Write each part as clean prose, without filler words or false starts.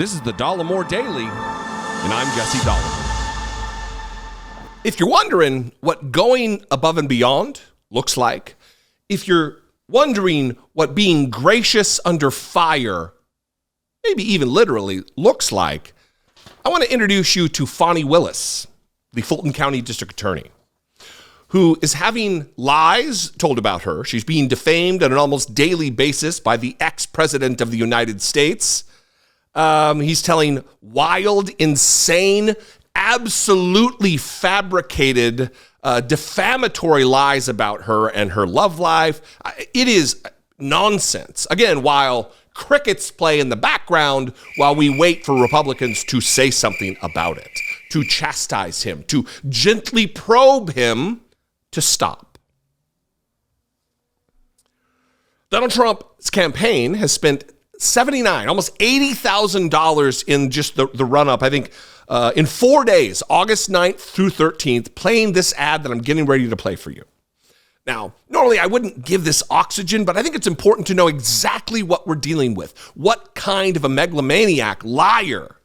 This is the Dollemore Daily, and I'm Jesse Dollemore. If you're wondering what going above and beyond looks like, if you're wondering what being gracious under fire, maybe even literally, looks like, I want to introduce you to Fani Willis, the Fulton County District Attorney, who is having lies told about her. She's being defamed on an almost daily basis by the ex-president of the United States. He's telling wild, insane, absolutely fabricated, defamatory lies about her and her love life. It is nonsense. Again, while crickets play in the background, while we wait for Republicans to say something about it, to chastise him, to gently probe him to stop. Donald Trump's campaign has spent almost $80,000 in just the run-up, I think, in 4 days, August 9th through 13th, playing this ad that I'm getting ready to play for you. Now, normally I wouldn't give this oxygen, but I think it's important to know exactly what we're dealing with, what kind of a megalomaniac, liar,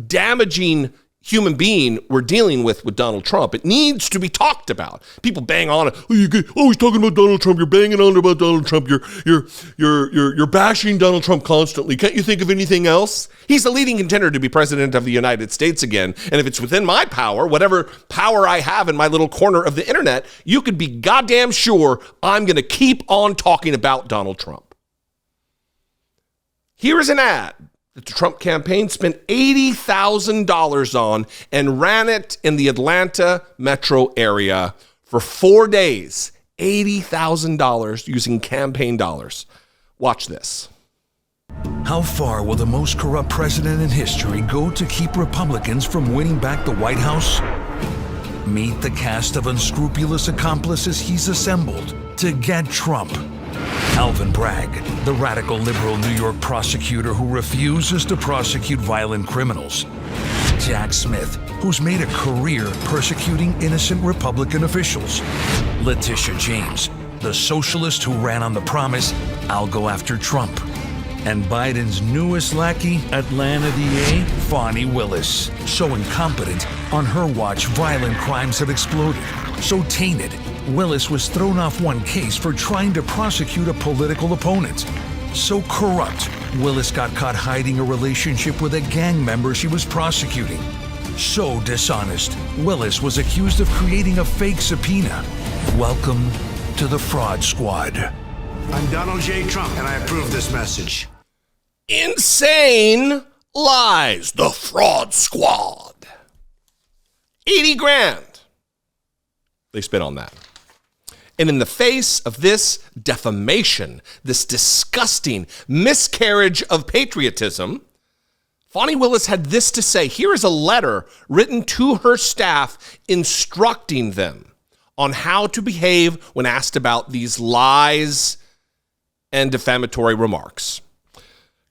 damaging human being we're dealing with Donald Trump. It needs to be talked about. People bang on it. He's talking about Donald Trump. You're banging on about Donald Trump. You're bashing Donald Trump constantly. Can't you think of anything else? He's the leading contender to be president of the United States again. And if it's within my power, whatever power I have in my little corner of the internet, you could be goddamn sure I'm going to keep on talking about Donald Trump. Here is an ad that the Trump campaign spent $80,000 on and ran it in the Atlanta metro area for 4 days. $80,000 using campaign dollars. Watch this. How far will the most corrupt president in history go to keep Republicans from winning back the White House? Meet the cast of unscrupulous accomplices he's assembled to get Trump. Alvin Bragg, the radical liberal New York prosecutor who refuses to prosecute violent criminals. Jack Smith, who's made a career persecuting innocent Republican officials. Letitia James, the socialist who ran on the promise, "I'll go after Trump." And Biden's newest lackey, Atlanta DA, Fani Willis. So incompetent, on her watch, violent crimes have exploded. So tainted, Willis was thrown off one case for trying to prosecute a political opponent. So corrupt, Willis got caught hiding a relationship with a gang member she was prosecuting. So dishonest, Willis was accused of creating a fake subpoena. Welcome to the Fraud Squad. I'm Donald J. Trump, and I approve this message. Insane lies. The Fraud Squad. 80 grand. They spit on that. And in the face of this defamation, this disgusting miscarriage of patriotism, Fani Willis had this to say. Here is a letter written to her staff instructing them on how to behave when asked about these lies and defamatory remarks.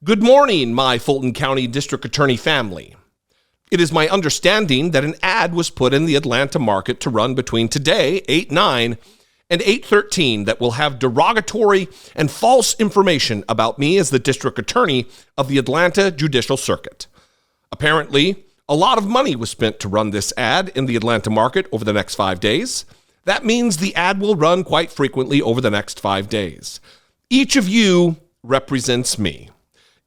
Good morning, my Fulton County District Attorney family. It is my understanding that an ad was put in the Atlanta market to run between today, 8/9, and 8/13 that will have derogatory and false information about me as the District Attorney of the Atlanta Judicial Circuit. Apparently, a lot of money was spent to run this ad in the Atlanta market over the next 5 days. That means the ad will run quite frequently over the next 5 days. Each of you represents me,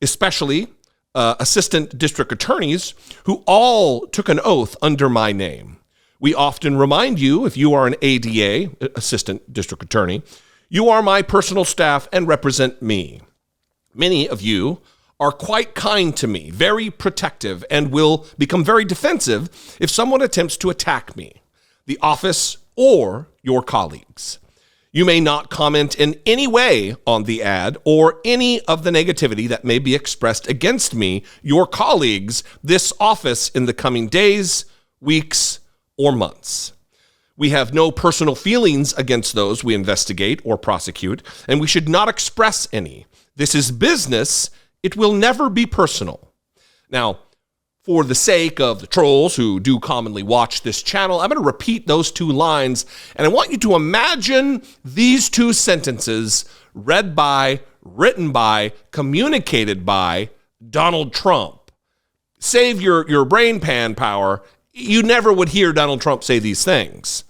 especially assistant district attorneys who all took an oath under my name. We often remind you, if you are an ADA, assistant district attorney, you are my personal staff and represent me. Many of you are quite kind to me, very protective, and will become very defensive if someone attempts to attack me, the office, or your colleagues. You may not comment in any way on the ad or any of the negativity that may be expressed against me, your colleagues, this office in the coming days, weeks, or months. We have no personal feelings against those we investigate or prosecute, and we should not express any. This is business. It will never be personal. Now, for the sake of the trolls who do commonly watch this channel, I'm going to repeat those two lines, and I want you to imagine these two sentences read by, written by, communicated by Donald Trump save your brain pan power, you never would hear Donald Trump say these things.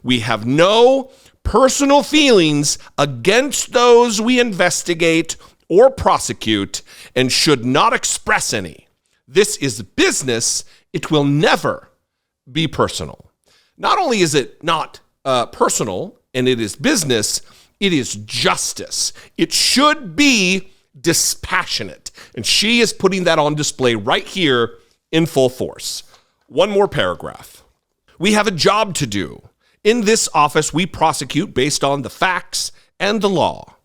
We have no personal feelings against those we investigate or prosecute and should not express any. This is business. It will never be personal. Not only is it not personal and it is business, it is justice. It should be dispassionate. And she is putting that on display right here in full force. One more paragraph. We have a job to do. In this office, we prosecute based on the facts and the law.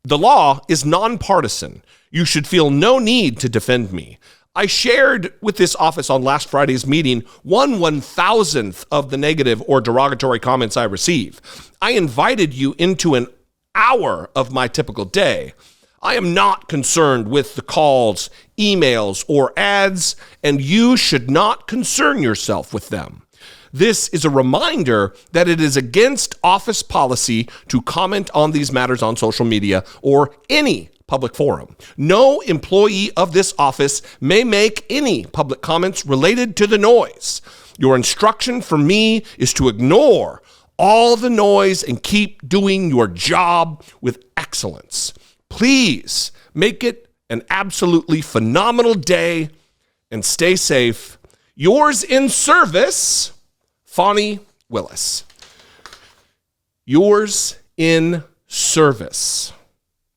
The law is nonpartisan. You should feel no need to defend me. I shared with this office on last Friday's meeting 1/1000th of the negative or derogatory comments I receive. I invited you into an hour of my typical day. I am not concerned with the calls, emails, or ads, and you should not concern yourself with them. This is a reminder that it is against office policy to comment on these matters on social media or any public forum. No employee of this office may make any public comments related to the noise. Your instruction for me is to ignore all the noise and keep doing your job with excellence. Please make it an absolutely phenomenal day and stay safe. Yours in service, Fani Willis. Yours in service.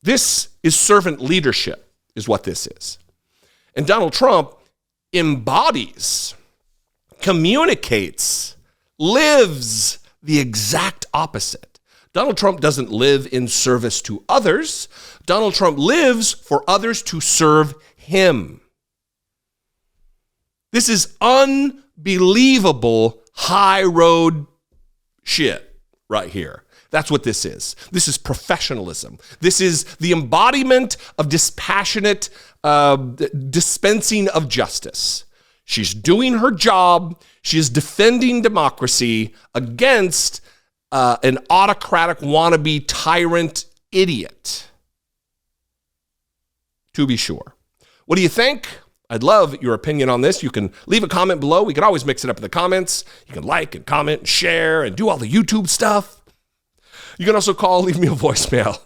This is servant leadership, is what this is. And Donald Trump embodies, communicates, lives the exact opposite. Donald Trump doesn't live in service to others. Donald Trump lives for others to serve him. This is unbelievable high road shit right here. That's what this is. This is professionalism. This is the embodiment of dispassionate dispensing of justice. She's doing her job. She is defending democracy against an autocratic wannabe tyrant idiot. To be sure. What do you think? I'd love your opinion on this. You can leave a comment below. We can always mix it up in the comments. You can like and comment and share and do all the YouTube stuff. You can also call, leave me a voicemail.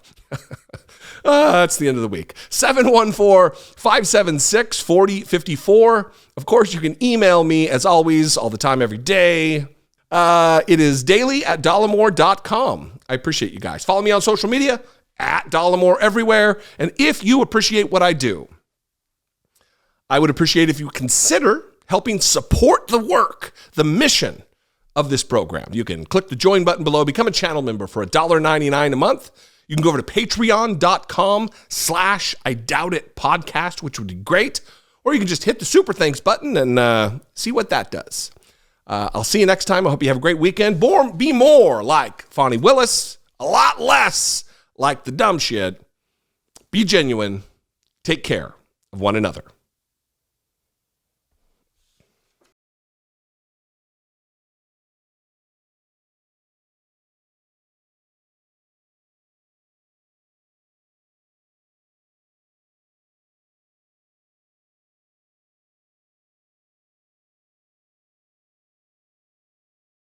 That's the end of the week. 714-576-4054. Of course, you can email me as always, all the time, every day. It is daily@dollemore.com. I appreciate you guys. Follow me on social media @Dollemore everywhere. And if you appreciate what I do, I would appreciate if you consider helping support the work, the mission of this program. You can click the join button below, become a channel member for $1.99 a month. You can go over to patreon.com/IDoubtItPodcast, which would be great. Or you can just hit the super thanks button and see what that does. I'll see you next time. I hope you have a great weekend. Be more like Fani Willis, a lot less like the dumb shit. Be genuine. Take care of one another.